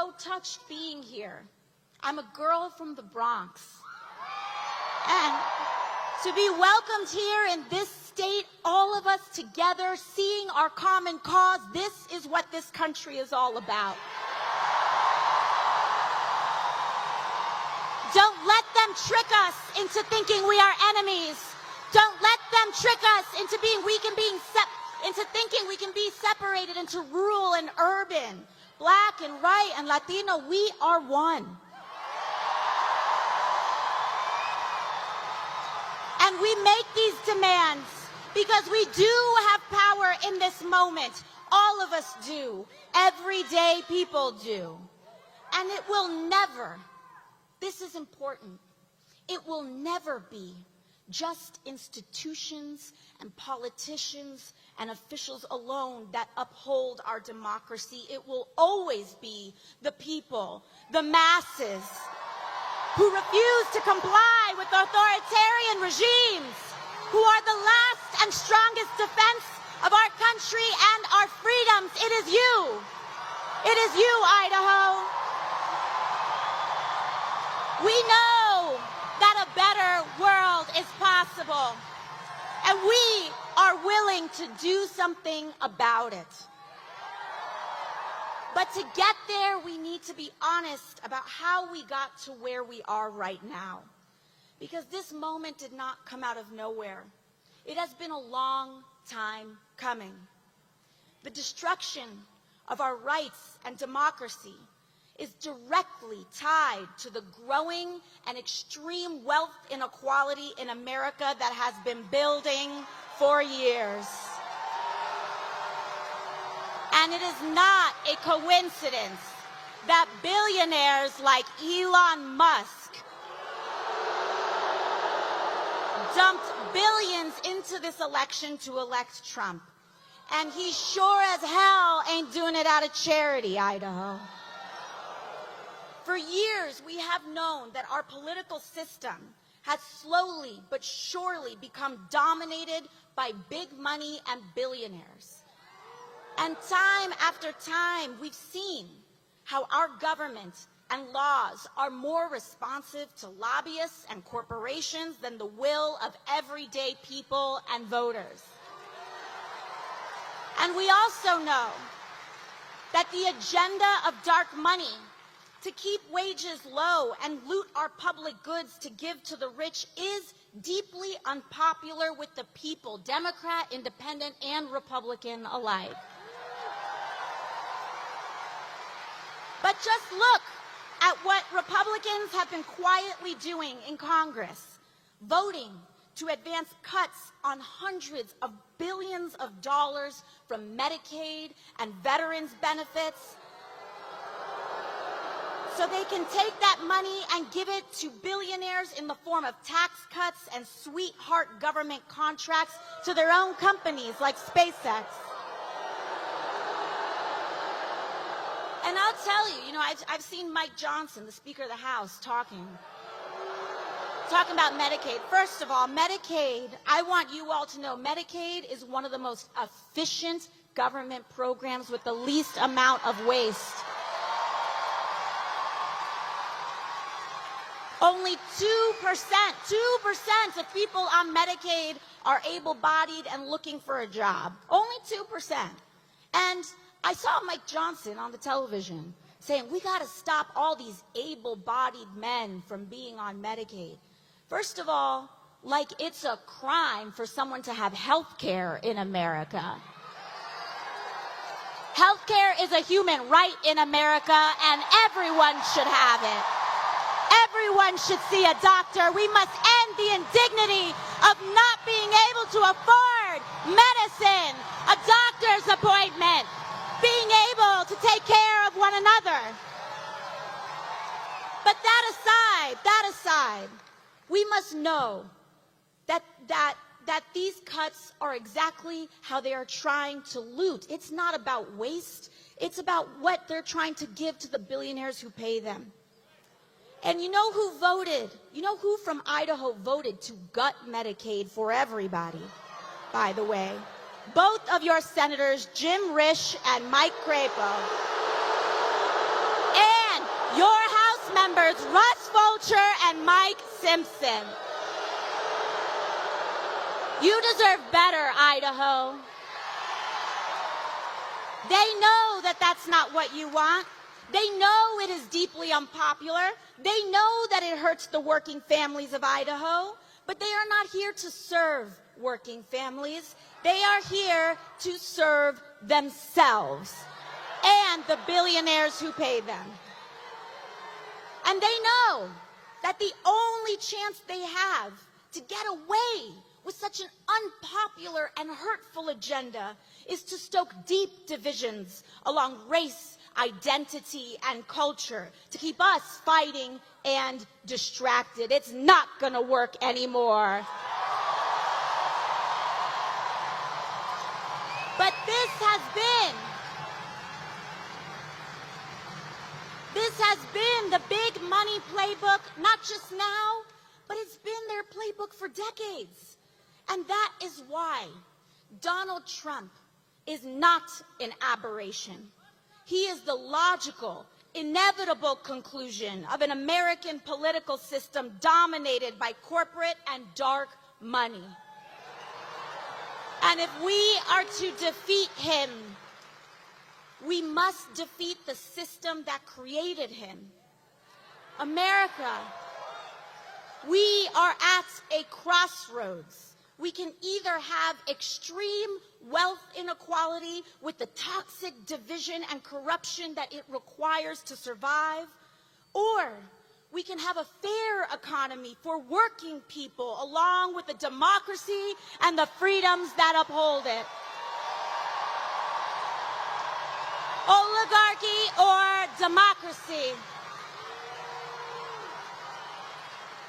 so touched being here. I'm a girl from the Bronx. And to be welcomed here in this state, all of us together, seeing our common cause, this is what this country is all about. Don't let them trick us into thinking we are enemies. Don't let them trick us into thinking we can be separated into rural and urban, black and white and Latino. We are one. And we make these demands because we do have power in this moment. All of us do. Everyday people do. And it will never, this is important, it will never be just institutions and politicians and officials alone that uphold our democracy. It will always be the people, the masses, who refuse to comply with authoritarian regimes, who are the last and strongest defense of our country and our freedoms. It is you. It is you, Idaho. We know that a better world is possible, and we are willing to do something about it. But to get there, we need to be honest about how we got to where we are right now. Because this moment did not come out of nowhere. It has been a long time coming. The destruction of our rights and democracy is directly tied to the growing and extreme wealth inequality in America that has been building for years. And it is not a coincidence that billionaires like Elon Musk dumped billions into this election to elect Trump. And he sure as hell ain't doing it out of charity, Idaho. For years, we have known that our political system has slowly but surely become dominated by big money and billionaires. And time after time, we've seen how our government and laws are more responsive to lobbyists and corporations than the will of everyday people and voters. And we also know that the agenda of dark money to keep wages low and loot our public goods to give to the rich is deeply unpopular with the people, Democrat, Independent, and Republican alike. But just look at what Republicans have been quietly doing in Congress, voting to advance cuts on hundreds of billions of dollars from Medicaid and veterans benefits, so they can take that money and give it to billionaires in the form of tax cuts and sweetheart government contracts to their own companies like SpaceX. And I'll tell you, I've seen Mike Johnson, the Speaker of the House, talking about Medicaid. First of all, Medicaid, I want you all to know, Medicaid is one of the most efficient government programs with the least amount of waste. Only 2% of people on Medicaid are able-bodied and looking for a job. Only 2%. And I saw Mike Johnson on the television saying, we got to stop all these able-bodied men from being on Medicaid. First of all, like it's a crime for someone to have health care in America. Health care is a human right in America, and everyone should have it. Everyone should see a doctor. We must end the indignity of not being able to afford medicine, a doctor's appointment, being able to take care of one another. But that aside, we must know that these cuts are exactly how they are trying to loot. It's not about waste. It's about what they're trying to give to the billionaires who pay them. And you know who voted? You know who from Idaho voted to gut Medicaid for everybody, by the way? Both of your senators, Jim Risch and Mike Crapo. Your House members, Russ Fulcher and Mike Simpson. You deserve better, Idaho. They know that that's not what you want. They know it is deeply unpopular. They know that it hurts the working families of Idaho, but they are not here to serve working families. They are here to serve themselves and the billionaires who pay them. And they know that the only chance they have to get away with such an unpopular and hurtful agenda is to stoke deep divisions along race, identity, and culture to keep us fighting and distracted. It's not going to work anymore. But this has been the big money playbook, not just now, but it's been their playbook for decades. And that is why Donald Trump is not an aberration. He is the logical, inevitable conclusion of an American political system dominated by corporate and dark money. And if we are to defeat him, we must defeat the system that created him. America, we are at a crossroads. We can either have extreme wealth inequality with the toxic division and corruption that it requires to survive, or we can have a fair economy for working people along with the democracy and the freedoms that uphold it. Oligarchy or democracy?